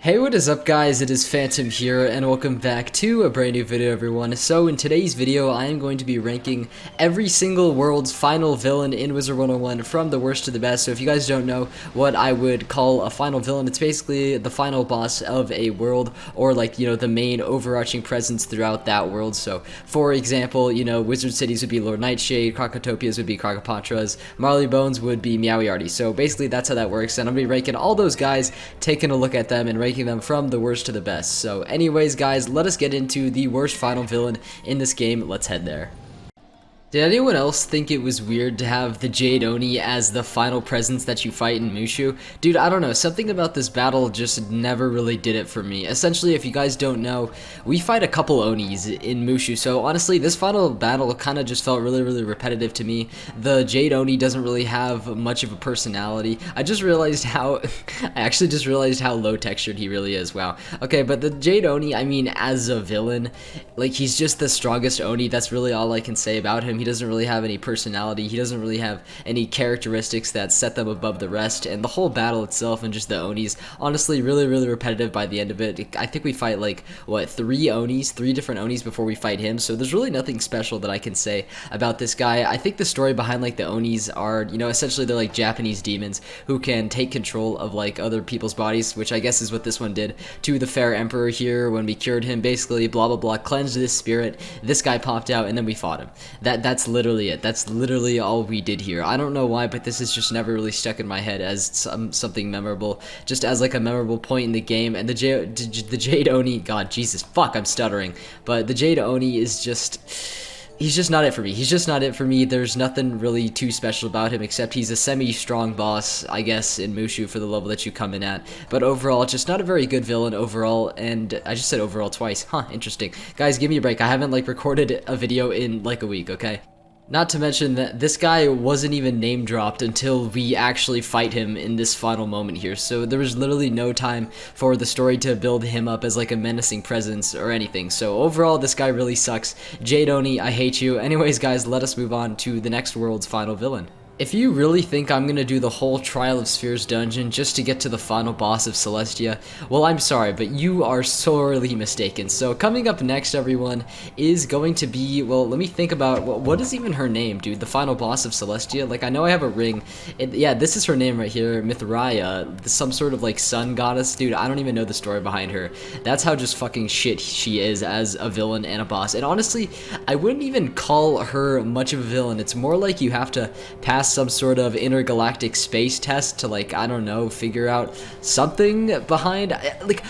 Hey, what is up guys, it is Phantom here, and welcome back to a brand new video everyone. So in today's video, I am going to be ranking every single world's final villain in Wizard101 from the worst to the best. So if you guys don't know what I would call a final villain, it's basically the final boss of a world, or like, the main overarching presence throughout that world. So for example, Wizard Cities would be Lord Nightshade, Crocotopias would be crocopatras, Marley Bones would be meowiarty. So basically that's how that works, and I'm going to be ranking all those guys, taking a look at them, and ranking them from the worst to the best. So anyways guys, let us get into the worst final villain in this game. Let's head there. Did anyone else think it was weird to have the Jade Oni as the final presence that you fight in Mushu? Dude, I don't know, something about this battle just never really did it for me. Essentially, if you guys don't know, we fight a couple Onis in Mushu, so honestly, this final battle kind of just felt really repetitive to me. The Jade Oni doesn't really have much of a personality. I just realized how, I actually just realized how low textured he really is, wow. Okay, but the Jade Oni, I mean, as a villain, like, he's just the strongest Oni, that's really all I can say about him. He doesn't really have any personality, he doesn't really have any characteristics that set them above the rest, and the whole battle itself and just the Onis, honestly, really repetitive by the end of it. I think we fight like, what, three different Onis before we fight him, so there's really nothing special that I can say about this guy. I think the story behind like the Onis are, essentially they're like Japanese demons who can take control of like other people's bodies, which I guess is what this one did to the fair emperor here when we cured him. Basically, blah blah blah, cleansed this spirit, this guy popped out, and then we fought him. That's literally it. That's literally all we did here. I don't know why, but this has just never really stuck in my head as something memorable, just as like a memorable point in the game. And the Jade Oni, God, Jesus, fuck, I'm stuttering. But the Jade Oni is just, he's just not it for me. He's just not it for me. There's nothing really too special about him, except he's a semi-strong boss, I guess, in Mushu for the level that you come in at. But overall, just not a very good villain overall, and I just said overall twice. Huh, interesting. Guys, give me a break. I haven't, like, recorded a video in, like, a week, okay? Not to mention that this guy wasn't even name dropped until we actually fight him in this final moment here, so there was literally no time for the story to build him up as like a menacing presence or anything. So overall, this guy really sucks. Jade Oni, I hate you. Anyways guys, let us move on to the next world's final villain. If you really think I'm gonna do the whole Trial of Spheres dungeon just to get to the final boss of Celestia, well, I'm sorry, but you are sorely mistaken. So coming up next, everyone, is going to be, well, let me think about, what is even her name, dude? The final boss of Celestia? Like, I know I have a ring. Yeah, this is her name right here, Mithria, some sort of, like, sun goddess. Dude, I don't even know the story behind her. That's how just fucking shit she is as a villain and a boss. And honestly, I wouldn't even call her much of a villain. It's more like you have to pass some sort of intergalactic space test to, like, I don't know, figure out something behind, like,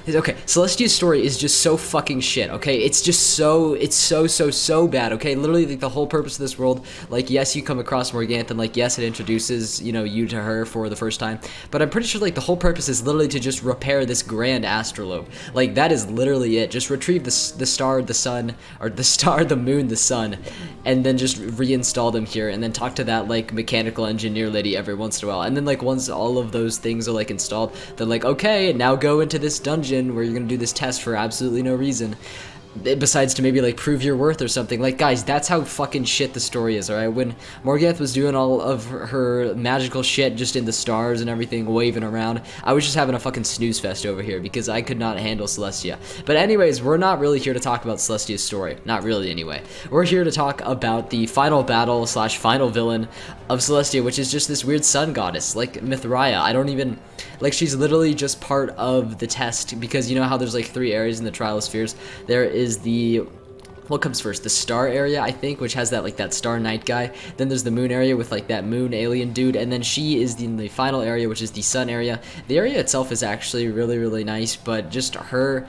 okay, Celestia's story is just so fucking shit, okay? It's just so, it's so bad, okay? Literally, like, the whole purpose of this world, like, yes, you come across Morgantha, and, like, yes, it introduces, you to her for the first time, but I'm pretty sure, like, the whole purpose is literally to just repair this grand astrolabe. Like, that is literally it. Just retrieve the star, the sun, or the star, the moon, the sun, and then just reinstall them here, and then talk to that, like, mechanical engineer lady every once in a while. And then, like, once all of those things are, like, installed, they're like, okay, now go into this dungeon where you're gonna do this test for absolutely no reason besides to maybe, like, prove your worth or something. Like, guys, that's how fucking shit the story is, alright? When Morgantha was doing all of her magical shit just in the stars and everything, waving around, I was just having a fucking snooze fest over here because I could not handle Celestia. But anyways, we're not really here to talk about Celestia's story. Not really, anyway. We're here to talk about the final battle slash final villain of Celestia, which is just this weird sun goddess, like Mithria. I don't even, like, she's literally just part of the test, because you know how there's, like, 3 areas in the Trial of Spheres? There is the, what comes first? The star area, I think, which has that, like, that star knight guy. Then there's the moon area with, like, that moon alien dude, and then she is in the final area, which is the sun area. The area itself is actually really nice, but just her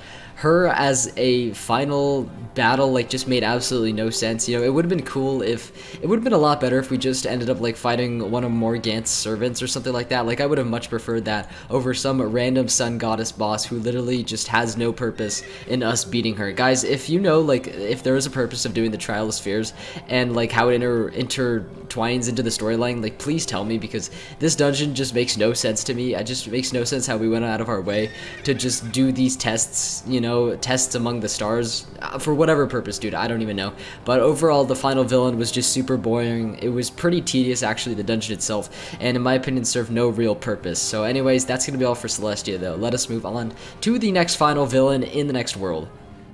as a final battle, like, just made absolutely no sense. It would have been cool if, it would have been a lot better if we just ended up, like, fighting one of Morganth's servants or something like that. Like, I would have much preferred that over some random sun goddess boss who literally just has no purpose in us beating her. Guys, if you know, like, if there is a purpose of doing the Trial of Spheres and, like, how it intertwines into the storyline, like, please tell me, because this dungeon just makes no sense to me. It just makes no sense how we went out of our way to just do these tests, know, tests among the stars, for whatever purpose, dude, I don't even know. But overall, the final villain was just super boring. It was pretty tedious, actually, the dungeon itself, and in my opinion, served no real purpose. So anyways, that's gonna be all for Celestia, though. Let us move on to the next final villain in the next world.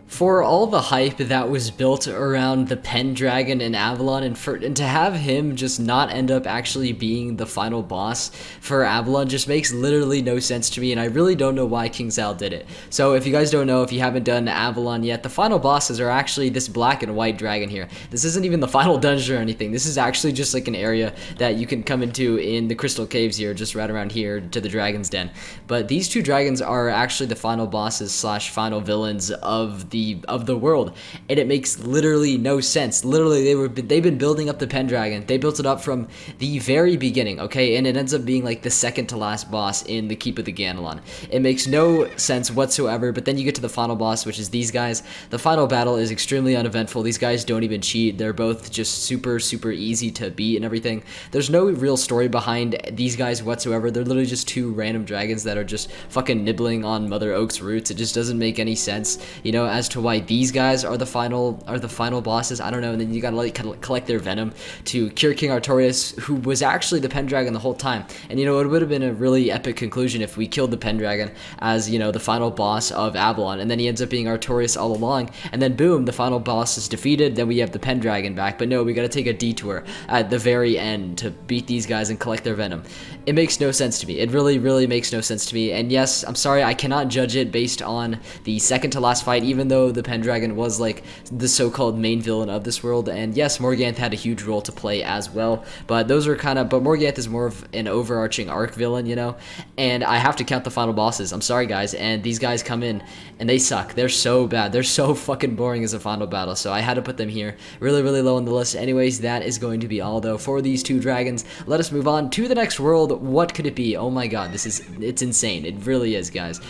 For all the hype that was built around the Pendragon and Avalon, and to have him just not end up actually being the final boss for Avalon just makes literally no sense to me, and I really don't know why King Zal did it. So if you guys don't know, if you haven't done Avalon yet, the final bosses are actually this black and white dragon here. This isn't even the final dungeon or anything. This is actually just like an area that you can come into in the Crystal Caves here, just right around here to the Dragon's Den. But these two dragons are actually the final bosses slash final villains of the world, and it makes literally no sense. Literally, they've been building up the Pendragon. They built it up from the very beginning, okay, and it ends up being like the second to last boss in the Keep of the Ganelon. It makes no sense whatsoever. But then you get to the final boss, which is these guys. The final battle is extremely uneventful. These guys don't even cheat. They're both just super easy to beat and everything. There's no real story behind these guys whatsoever. They're literally just two random dragons that are just fucking nibbling on Mother Oak's roots. It just doesn't make any sense, you know, as to why these guys are the final bosses. I don't know. And then you gotta like collect their venom to cure King Artorias, who was actually the Pendragon the whole time. And you know, it would have been a really epic conclusion if we killed the Pendragon as, you know, the final boss of Avalon, and then he ends up being Artorias all along, and then boom, the final boss is defeated, then we have the Pendragon back. But no, we gotta take a detour at the very end to beat these guys and collect their venom. It makes no sense to me. It really makes no sense to me. And yes, I'm sorry, I cannot judge it based on the second to last fight, even though the Pendragon was like the so-called main villain of this world. And yes, Morganth had a huge role to play as well, but those are kind of, but Morganth is more of an overarching arc villain, you know, and I have to count the final bosses. I'm sorry guys, and these guys come in and they suck. They're so bad. They're so fucking boring as a final battle, so I had to put them here really low on the list. Anyways, that is going to be all though for these two dragons. Let us move on to the next world. What could it be? Oh my god, it's insane. It really is, guys.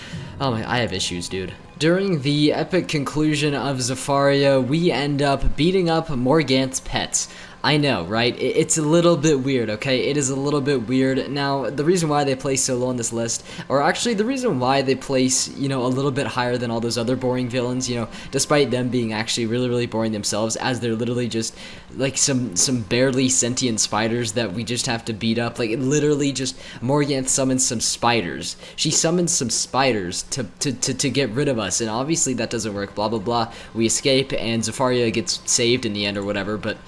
Oh my, I have issues, dude. During the epic conclusion of Zafaria, we end up beating up Morganth's pets. I know, right? It's a little bit weird, okay? It is a little bit weird. Now, the reason why they place so low on this list, or actually the reason why they place, you know, a little bit higher than all those other boring villains, you know, despite them being actually really boring themselves, as they're literally just like some barely sentient spiders that we just have to beat up. Like, it literally just, Morganth summons some spiders. She summons some spiders to get rid of us, and obviously that doesn't work, blah blah. We escape, and Zafaria gets saved in the end or whatever, but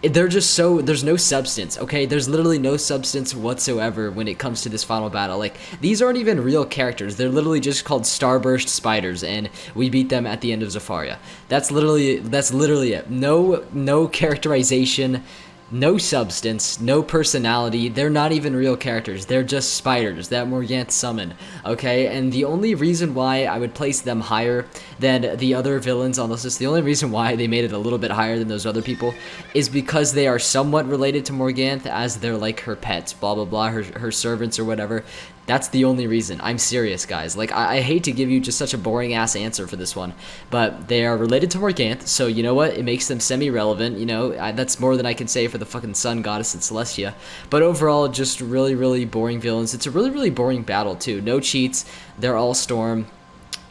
they're just so, there's no substance, okay? There's literally no substance whatsoever when it comes to this final battle. Like, these aren't even real characters. They're literally just called starburst spiders, and we beat them at the end of Zafaria. That's literally it. No characterization, no substance, no personality. They're not even real characters. They're just spiders that Morganth summoned, okay? And the only reason why I would place them higher than the other villains on this list, the only reason why they made it a little bit higher than those other people, is because they are somewhat related to Morganth, as they're like her pets, blah blah, her servants or whatever. That's the only reason. I'm serious, guys. Like, I hate to give you just such a boring-ass answer for this one, but they are related to Morganth, so you know what? It makes them semi-relevant, you know? That's more than I can say for the fucking Sun Goddess and Celestia. But overall, just really boring villains. It's a really boring battle, too. No cheats. They're all Storm.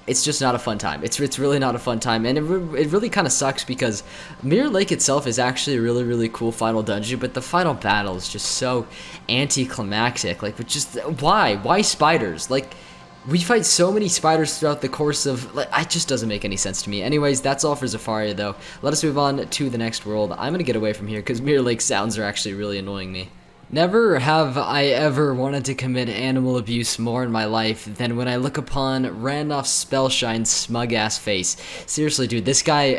It's just not a fun time. It's really not a fun time, and it really kind of sucks because Mirror Lake itself is actually a really cool final dungeon, but the final battle is just so anticlimactic. Like, why spiders? Like, we fight so many spiders throughout the course of, like, it just doesn't make any sense to me. Anyways, that's all for Zafaria though. Let us move on to the next world. I'm gonna get away from here because Mirror Lake sounds are actually really annoying me. Never have I ever wanted to commit animal abuse more in my life than when I look upon Randolph Spellshine's smug-ass face. Seriously, dude, this guy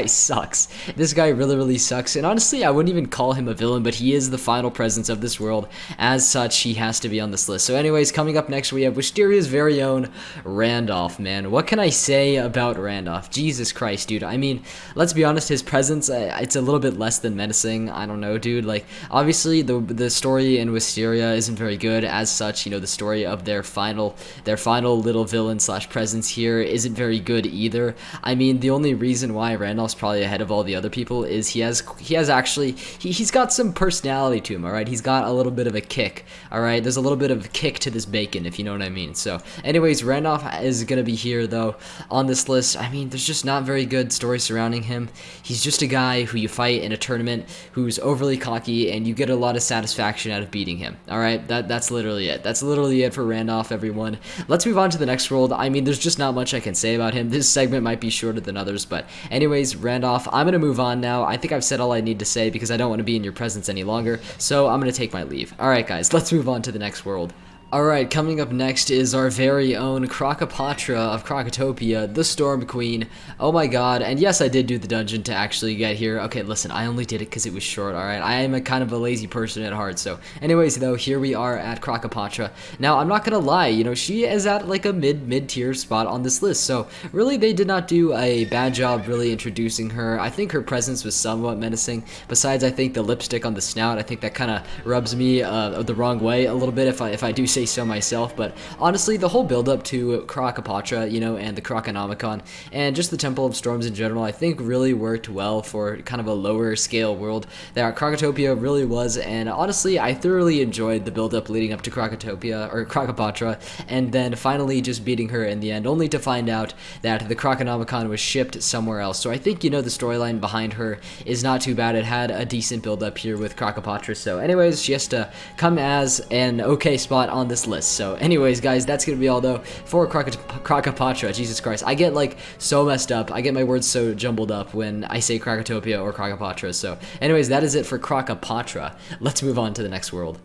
sucks. This guy really sucks, and honestly, I wouldn't even call him a villain, but he is the final presence of this world. As such, he has to be on this list. So anyways, coming up next, we have Wisteria's very own Randolph, man. What can I say about Randolph? Jesus Christ, dude. I mean, let's be honest, his presence, it's a little bit less than menacing. I don't know, dude. Like, obviously, the the story in Wisteria isn't very good as such. You know, the story of their final little villain slash presence here isn't very good either. I mean, the only reason why Randolph's probably ahead of all the other people is he's got some personality to him, alright? He's got a little bit of a kick, alright? There's a little bit of a kick to this bacon, if you know what I mean. So, anyways, Randolph is gonna be here, though, on this list. I mean, there's just not very good story surrounding him. He's just a guy who you fight in a tournament, who's overly cocky, and you get a lot of satisfaction out of beating him, alright? That's literally it. That's literally it for Randolph, everyone. Let's move on to the next world. I mean, there's just not much I can say about him. This segment might be shorter than others, but anyways, Randolph, I'm gonna move on now. I think I've said all I need to say because I don't want to be in your presence any longer, so I'm gonna take my leave. Alright guys, let's move on to the next world. Alright, coming up next is our very own Crocopatra of Crocotopia, the Storm Queen. Oh my god, and yes, I did do the dungeon to actually get here. Okay, listen, I only did it because it was short, alright? I am a kind of a lazy person at heart, so anyways, though, here we are at Crocopatra. Now, I'm not gonna lie, you know, she is at like a mid-tier spot on this list, so really they did not do a bad job really introducing her. I think her presence was somewhat menacing. Besides, I think the lipstick on the snout, I think that kind of rubs me the wrong way a little bit if I do say so myself, but honestly, the whole build-up to Crocopatra, you know, and the Croconomicon, and just the Temple of Storms in general, I think really worked well for kind of a lower scale world that Crocotopia really was, and honestly, I thoroughly enjoyed the build-up leading up to Crocotopia, or Crocopatra, and then finally just beating her in the end, only to find out that the Croconomicon was shipped somewhere else. So I think, you know, the storyline behind her is not too bad. It had a decent build-up here with Crocopatra, so anyways, she has to come as an okay spot on this list. So anyways, guys, that's gonna be all though for Crocopatra. Jesus Christ, I get like so messed up. I get my words so jumbled up when I say Crocotopia or Crocopatra. So anyways, that is it for Crocopatra. Let's move on to the next world.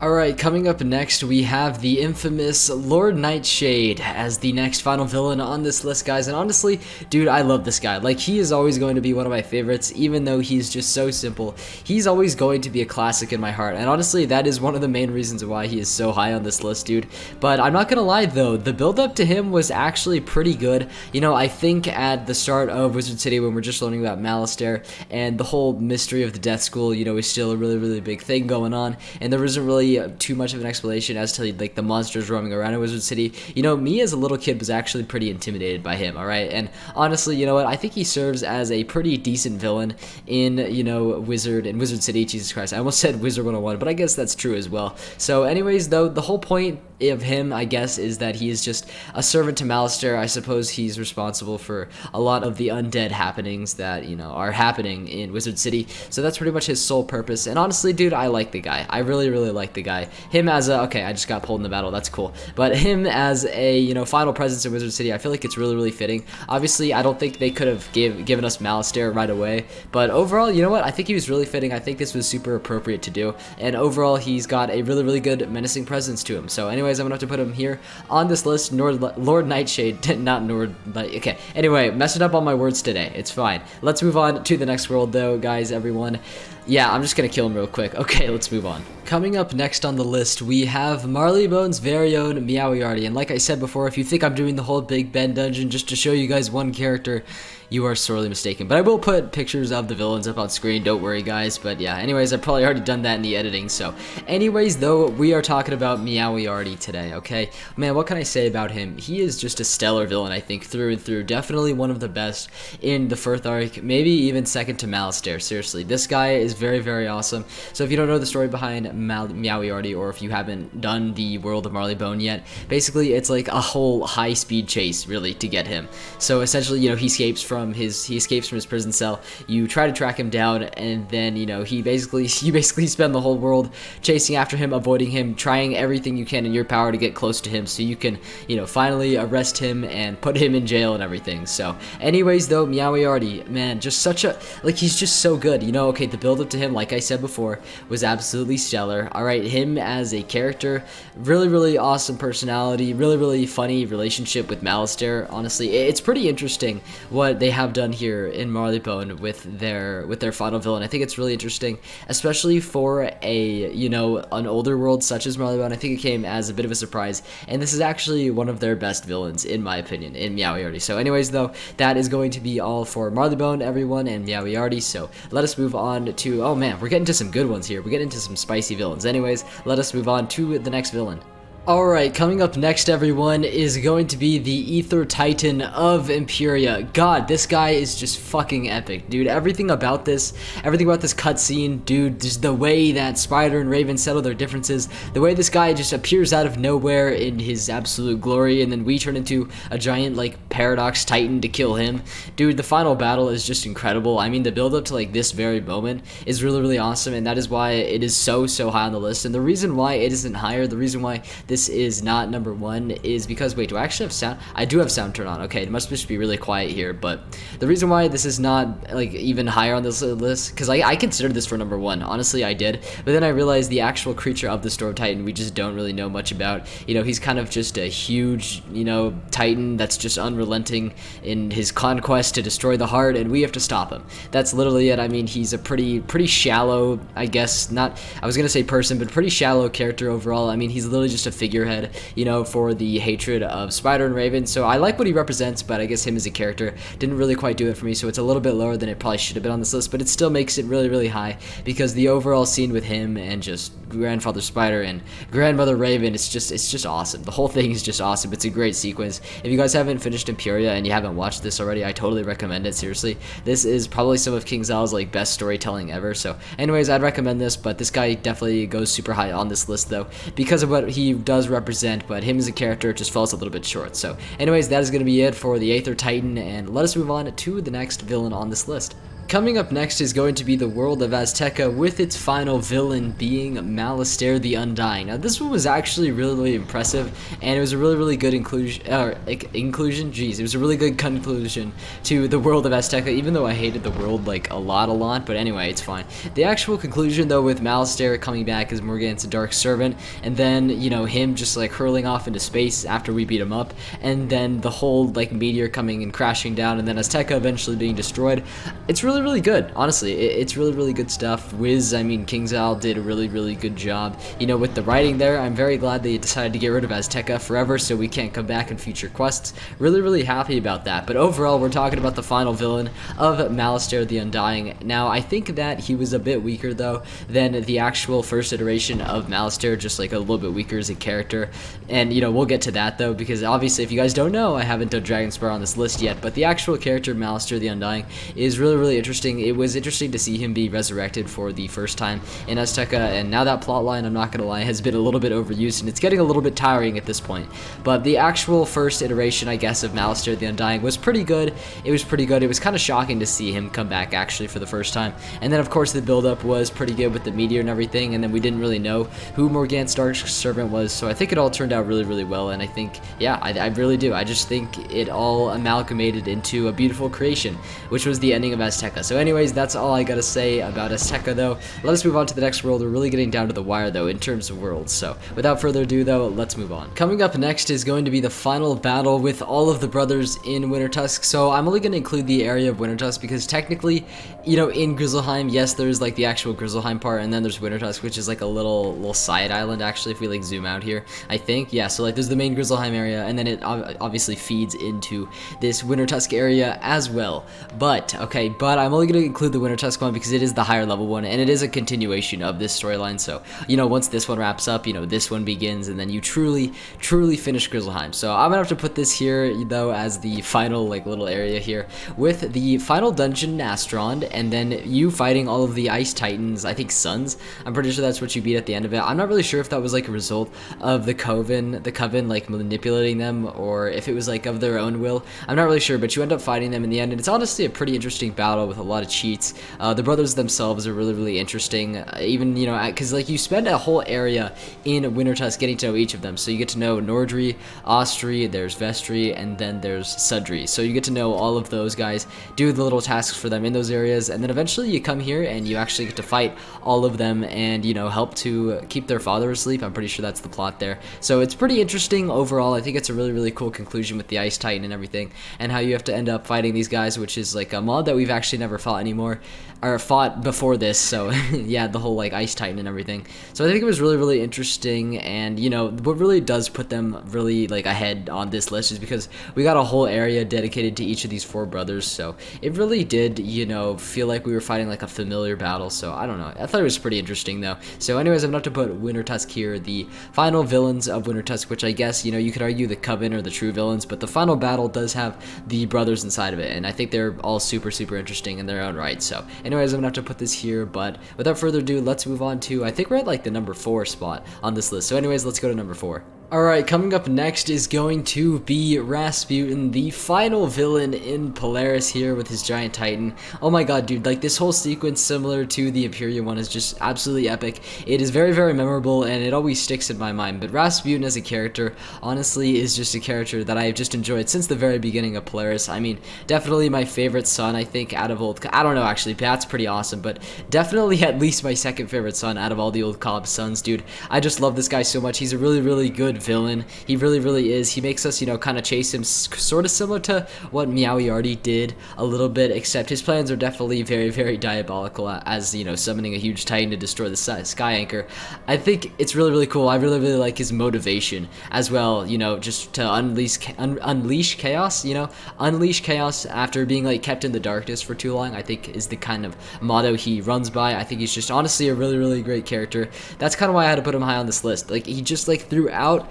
Alright, coming up next, we have the infamous Lord Nightshade as the next final villain on this list, guys. And honestly, dude, I love this guy. Like, he is always going to be one of my favorites, even though he's just so simple. He's always going to be a classic in my heart. And honestly, that is one of the main reasons why he is so high on this list, dude. But I'm not gonna lie, though, the build-up to him was actually pretty good. You know, I think at the start of Wizard City, when we're just learning about Malistaire, and the whole mystery of the Death School, you know, is still a really, really big thing going on, and there isn't really too much of an explanation as to like the monsters roaming around in Wizard City. You know, me as a little kid was actually pretty intimidated by him, alright? And honestly, you know what, I think he serves as a pretty decent villain in, you know, Wizard City. Jesus Christ, I almost said Wizard101, but I guess that's true as well. So anyways, though, the whole point of him, I guess, is that he is just a servant to Malistaire. I suppose he's responsible for a lot of the undead happenings that, you know, are happening in Wizard City. So that's pretty much his sole purpose. And honestly, dude, I like the guy. I really, really like the guy. Him as a, okay, I just got pulled in the battle, that's cool. But him as a, you know, final presence in Wizard City, I feel like it's really, really fitting. Obviously, I don't think they could have given us Malistaire right away. But overall, you know what, I think he was really fitting. I think this was super appropriate to do. And overall, he's got a really, really good menacing presence to him. So anyways, I'm gonna have to put him here on this list. Lord Nightshade, not Nord, okay. Anyway, messing up on my words today. It's fine. Let's move on to the next world, though, guys, everyone. Yeah, I'm just gonna kill him real quick. Okay, let's move on. Coming up next on the list, we have Marleybone's very own meowiarty. And like I said before, if you think I'm doing the whole Big Ben dungeon just to show you guys one character, you are sorely mistaken. But I will put pictures of the villains up on screen, don't worry, guys. But yeah, anyways, I've probably already done that in the editing. So anyways, though, we are talking about meowiarty today, okay? Man, what can I say about him? He is just a stellar villain, I think, through and through. Definitely one of the best in the Firth arc, maybe even second to Malistaire. Seriously, this guy is very, very awesome. So if you don't know the story behind meowiarty, or if you haven't done the world of Marleybone yet, basically it's like a whole high-speed chase, really, to get him. So essentially, you know, he escapes from his prison cell. You try to track him down, and then, you know, you basically spend the whole world chasing after him, avoiding him, trying everything you can in your power to get close to him, so you can, you know, finally arrest him and put him in jail and everything. So anyways, though, meowiarty, man, just such a, like, he's just so good, you know. Okay, the build up to him, like I said before, was absolutely stellar. Alright, him as a character, really, really awesome personality, really, really funny relationship with Malistaire. Honestly, it's pretty interesting what they have done here in Marleybone with their final villain. I think it's really interesting, especially for a, you know, an older world such as Marleybone. I think it came as a bit of a surprise, and this is actually one of their best villains, in my opinion, in meowiarty. So anyways, though, that is going to be all for Marleybone, everyone, and meowiarty. So let us move on to into, oh man, we're getting to some good ones here. We're getting into some spicy villains. Anyways, let us move on to the next villain. Alright, coming up next, everyone, is going to be the Aether Titan of Imperia. God, this guy is just fucking epic, dude. Everything about this cutscene, dude, just the way that Spider and Raven settle their differences, the way this guy just appears out of nowhere in his absolute glory, and then we turn into a giant, like, Paradox Titan to kill him. Dude, the final battle is just incredible. I mean, the build-up to, like, this very moment is really, really awesome, and that is why it is so high on the list. And the reason why it isn't higher, the reason why this is not number one is because, wait, do I actually have sound? I do have sound turned on. Okay, it must just be really quiet here, but the reason why this is not, like, even higher on this list, because I considered this for number one. Honestly, I did, but then I realized the actual creature of the Storm Titan we just don't really know much about. You know, he's kind of just a huge, you know, Titan that's just unrelenting in his conquest to destroy the heart, and we have to stop him. That's literally it. I mean, he's a pretty shallow, I guess, not, I was gonna say person, but pretty shallow character overall. I mean, he's literally just a figurehead, you know, for the hatred of Spider and Raven. So I like what he represents, but I guess him as a character didn't really quite do it for me, so it's a little bit lower than it probably should have been on this list, but it still makes it really high, because the overall scene with him and just Grandfather Spider and Grandmother Raven, it's just awesome. The whole thing is just awesome. It's a great sequence. If you guys haven't finished Imperia and you haven't watched this already, I totally recommend it, seriously. This is probably some of King Zal's, like, best storytelling ever. So anyways, I'd recommend this, but this guy definitely goes super high on this list though, because of what he does represent, but him as a character just falls a little bit short. So anyways, that is going to be it for the Aether Titan, and let us move on to the next villain on this list. Coming up next is going to be the world of Azteca, with its final villain being Malistaire the Undying. Now, this one was actually really impressive, and it was a really good inclusion. Jeez, it was a really good conclusion to the world of Azteca, even though I hated the world, like, a lot. But anyway, it's fine. The actual conclusion, though, with Malistaire coming back as Morgana's Dark Servant, and then, you know, him just, like, hurling off into space after we beat him up, and then the whole, like, meteor coming and crashing down, and then Azteca eventually being destroyed. It's really good, honestly. It's really good stuff. I mean, King Zal did a really good job, you know, with the writing there. I'm very glad they decided to get rid of Azteca forever so we can't come back in future quests. Really happy about that. But overall, we're talking about the final villain of Malistaire the Undying. Now, I think that he was a bit weaker though than the actual first iteration of Malistaire, just like a little bit weaker as a character. And, you know, we'll get to that though, because obviously, if you guys don't know, I haven't done Dragonspire on this list yet, but the actual character Malistaire the Undying is really interesting. It was interesting to see him be resurrected for the first time in Azteca, and now that plotline, I'm not gonna lie, has been a little bit overused, and it's getting a little bit tiring at this point. But the actual first iteration, I guess, of Malistaire the Undying was pretty good. It was pretty good. It was kind of shocking to see him come back actually for the first time. And then, of course, the build-up was pretty good with the meteor and everything, and then we didn't really know who Morgana's Dark Servant was, so I think it all turned out really well, and I think, yeah, I really do. I just think it all amalgamated into a beautiful creation, which was the ending of Azteca. So anyways, that's all I gotta say about Azteca though. Let us move on to the next world. We're really getting down to the wire though in terms of worlds. So without further ado though, let's move on. Coming up next is going to be the final battle with all of the brothers in Wintertusk. So I'm only going to include the area of Wintertusk because technically, you know, in Grizzleheim, yes, there's like the actual Grizzleheim part, and then there's Wintertusk, which is like a little side island actually if we like zoom out here, I think. Yeah, so like there's the main Grizzleheim area, and then it obviously feeds into this Wintertusk area as well. But I'm only going to include the Wintertusk one because it is the higher level one, and it is a continuation of this storyline. So, you know, once this one wraps up, you know, this one begins, and then you truly finish Grizzleheim. So I'm gonna have to put this here though as the final like little area here with the final dungeon Nastrond, and then you fighting all of the Ice Titans, I think Suns. I'm pretty sure that's what you beat at the end of it. I'm not really sure if that was like a result of the Coven like manipulating them, or if it was like of their own will. I'm not really sure, but you end up fighting them in the end, and it's honestly a pretty interesting battle with a lot of cheats. The brothers themselves are really interesting, even, you know, because like you spend a whole area in Wintertusk getting to know each of them. So you get to know Nordri, Ostri, there's Vestri, and then there's Sudri. So you get to know all of those guys, do the little tasks for them in those areas, and then eventually you come here and you actually get to fight all of them and, you know, help to keep their father asleep. I'm pretty sure that's the plot there. So it's pretty interesting overall. I think it's a really cool conclusion with the Ice Titan and everything, and how you have to end up fighting these guys, which is like a mod that we've actually never fought anymore, or fought before this, so yeah, the whole like Ice Titan and everything. So I think it was really, really interesting, and you know, what really does put them really like ahead on this list is because we got a whole area dedicated to each of these 4 brothers, so it really did, you know, feel like we were fighting like a familiar battle. So I don't know, I thought it was pretty interesting though. So anyways, I'm about to put Winter Tusk here, the final villains of Winter Tusk, which I guess, you know, you could argue the Coven or the true villains, but the final battle does have the brothers inside of it, and I think they're all super, super interesting in their own right. So anyways, I'm gonna have to put this here, but without further ado, let's move on to, I think we're at like the number 4 spot on this list. So anyways, let's go to number 4. Alright, coming up next is going to be Rasputin, the final villain in Polaris here with his giant titan. Oh my god, dude, like this whole sequence, similar to the Imperium one, is just absolutely epic. It is very, very memorable, and it always sticks in my mind. But Rasputin as a character, honestly, is just a character that I've just enjoyed since the very beginning of Polaris. I mean, definitely my favorite son, I think, out of old... I don't know, actually, Pat's pretty awesome, but definitely at least my second favorite son out of all the old Cobb sons, dude. I just love this guy so much. He's a really, really good villain. He really, really is. He makes us, you know, kind of chase him, sort of similar to what meowiarty did a little bit, except his plans are definitely very, very diabolical, as, you know, summoning a huge titan to destroy the sky anchor. I think it's really, really cool. I really, really like his motivation as well, you know, just to unleash chaos, you know, unleash chaos after being like kept in the darkness for too long, I think is the kind of motto he runs by. I think he's just honestly a really, really great character. That's kind of why I had to put him high on this list. Like, he just throughout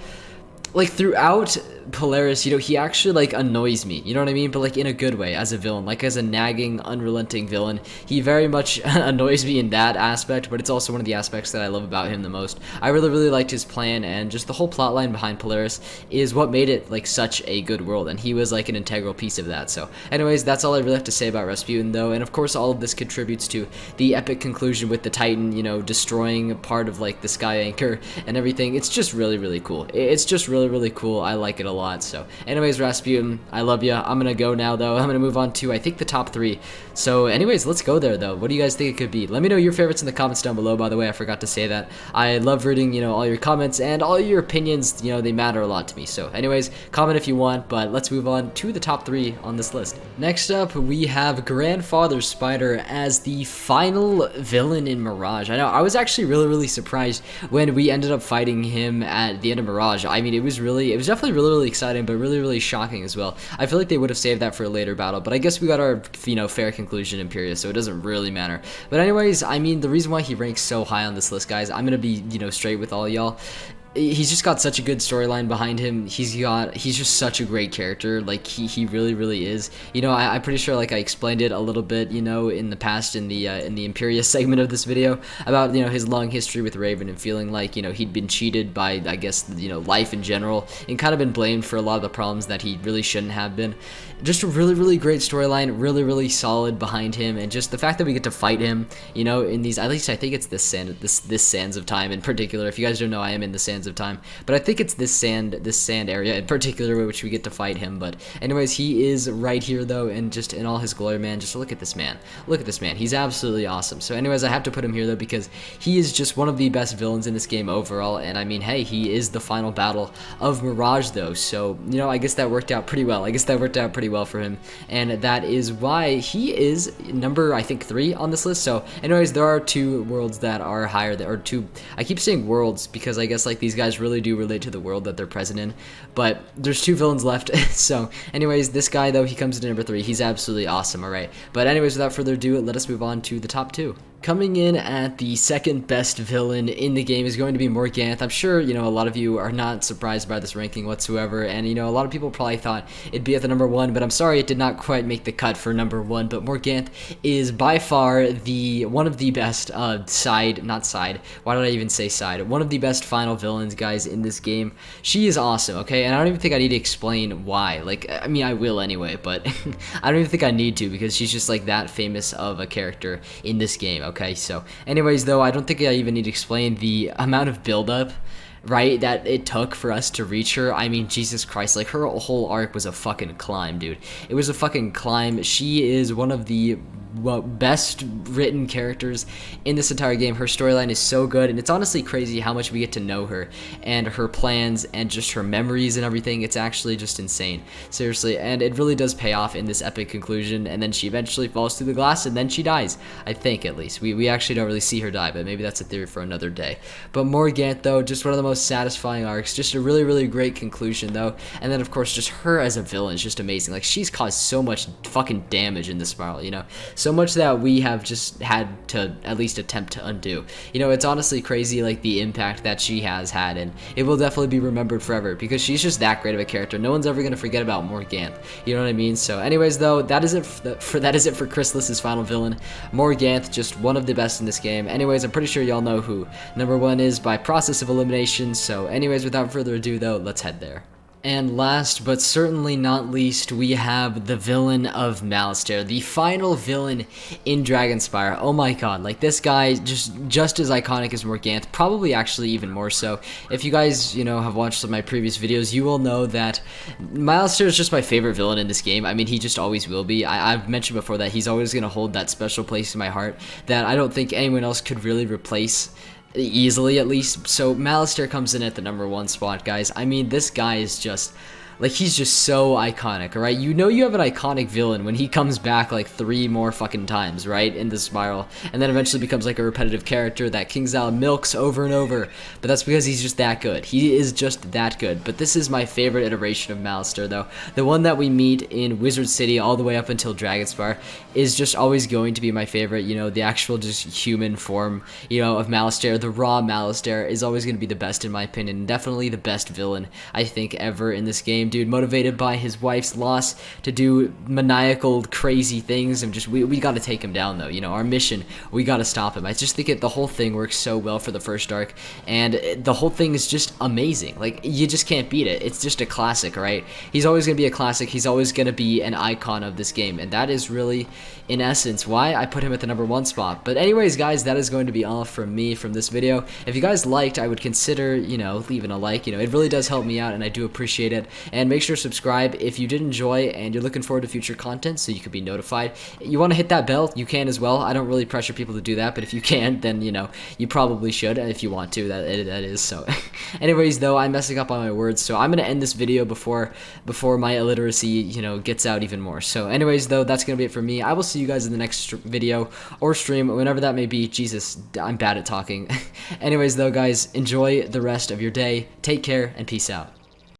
Polaris, you know, he actually like annoys me, you know what I mean, but like in a good way, as a villain, like as a nagging, unrelenting villain. He very much annoys me in that aspect, but it's also one of the aspects that I love about him the most. I really, really liked his plan, and just the whole plot line behind Polaris is what made it like such a good world, and he was like an integral piece of that. So anyways, that's all I really have to say about Rasputin though, and of course all of this contributes to the epic conclusion with the Titan, you know, destroying part of like the sky anchor and everything. It's just really, really cool. It's just really, really cool. I like it a lot. So anyways, Rasputin, I love you. I'm gonna go now though. I'm gonna move on to, I think, the top 3. So anyways, let's go there though. What do you guys think it could be? Let me know your favorites in the comments down below, by the way. I forgot to say that. I love reading, you know, all your comments and all your opinions. You know, they matter a lot to me. So anyways, comment if you want, but let's move on to the top 3 on this list. Next up, we have Grandfather Spider as the final villain in Mirage. I know, I was actually really, really surprised when we ended up fighting him at the end of Mirage. I mean, it was definitely really, really exciting, but really, really shocking as well. I feel like they would have saved that for a later battle, but I guess we got our, you know, fair conclusion in Imperius, so it doesn't really matter. But anyways, I mean, the reason why he ranks so high on this list, guys, I'm gonna be, you know, straight with all y'all. He's just got such a good storyline behind him. He's just such a great character. Like, he really, really is. You know, I'm pretty sure, like, I explained it a little bit, you know, in the past in the Imperius segment of this video about, you know, his long history with Raven and feeling like, you know, he'd been cheated by, I guess, you know, life in general, and kind of been blamed for a lot of the problems that he really shouldn't have been. Just a really, really great storyline, really, really solid behind him, and just the fact that we get to fight him, you know, in these, at least I think it's this Sands of Time in particular. If you guys don't know, I am in the Sands of Time, but I think it's this sand area in particular which we get to fight him. But anyways, he is right here though, and just in all his glory, man. Just look at this man. Look at this man. He's absolutely awesome. So anyways, I have to put him here though, because he is just one of the best villains in this game overall. And I mean, hey, he is the final battle of Mirage though, so you know, I guess that worked out pretty well. Well for him, and that is why he is number, I think, 3 on this list. So anyways, there are 2 worlds that are higher, or 2, I keep saying worlds because I guess like these guys really do relate to the world that they're present in, but there's 2 villains left. So anyways, this guy though, he comes to number 3. He's absolutely awesome. All right, but anyways, without further ado, let us move on to the top 2. Coming in at the second best villain in the game is going to be Morganth. I'm sure, you know, a lot of you are not surprised by this ranking whatsoever, and you know, a lot of people probably thought it'd be at the number 1, but I'm sorry it did not quite make the cut for number 1. But Morganth is by far one of the best one of the best final villains, guys, in this game. She is awesome, okay, and I don't even think I need to explain why. Like, I mean, I will anyway, but I don't even think I need to, because she's just like that famous of a character in this game. Okay, so anyways though, I don't think I even need to explain the amount of buildup, right, that it took for us to reach her. I mean, Jesus Christ, like her whole arc was a fucking climb, dude. It was a fucking climb. She is one of the best written characters in this entire game. Her storyline is so good, and it's honestly crazy how much we get to know her and her plans and just her memories and everything. It's actually just insane, seriously, and it really does pay off in this epic conclusion. And then she eventually falls through the glass, and then she dies, I think, at least. We actually don't really see her die, but maybe that's a theory for another day. But Morganthe, though, just one of the most satisfying arcs, just a really great conclusion, though. And then, of course, just her as a villain is just amazing. Like, she's caused so much fucking damage in this spiral, you know, so much that we have just had to at least attempt to undo. You know, it's honestly crazy, like, the impact that she has had, and it will definitely be remembered forever because she's just that great of a character. No one's ever gonna forget about Morganthe, you know what I mean? So anyways, though, that is it for Chrysalis's final villain, Morganthe, just one of the best in this game. Anyways, I'm pretty sure y'all know who number 1 is by process of elimination. So anyways, without further ado, though, let's head there. And last but certainly not least, we have the villain of Malistaire, the final villain in Dragonspire. Oh my god, like, this guy just as iconic as Morganthe, probably actually even more so. If you guys, you know, have watched some of my previous videos, you will know that Malistaire is just my favorite villain in this game. I mean, he just always will be. I've mentioned before that he's always going to hold that special place in my heart that I don't think anyone else could really replace easily, at least. So Malistaire comes in at the number 1 spot, guys. I mean, this guy is just, like, he's just so iconic, alright? You know you have an iconic villain when he comes back like 3 more fucking times, right, in this spiral, and then eventually becomes like a repetitive character that King Zal milks over and over, but that's because he's just that good. He is just that good. But this is my favorite iteration of Malistaire, though. The one that we meet in Wizard City all the way up until Dragonspire is just always going to be my favorite. You know, the actual just human form, you know, of Malistaire, the raw Malistaire, is always going to be the best in my opinion. Definitely the best villain, I think, ever in this game. Dude, motivated by his wife's loss to do maniacal, crazy things, and just we got to take him down, though. You know, our mission, we got to stop him. I just think the whole thing works so well for the first arc, and the whole thing is just amazing. Like, you just can't beat it. It's just a classic, right? He's always going to be a classic. He's always going to be an icon of this game, and that is really, in essence, why I put him at the number 1 spot. But anyways, guys, that is going to be all from me from this video. If you guys liked, I would consider, you know, leaving a like. You know, it really does help me out, and I do appreciate it. And make sure to subscribe if you did enjoy and you're looking forward to future content so you could be notified. You want to hit that bell, you can as well. I don't really pressure people to do that, but if you can, then, you know, you probably should, and if you want to, that is. So anyways, though, I'm messing up on my words, so I'm going to end this video before my illiteracy, you know, gets out even more. So anyways, though, that's going to be it for me. I will see you guys in the next video or stream, whenever that may be. Jesus, I'm bad at talking. Anyways, though, guys, enjoy the rest of your day. Take care, and peace out.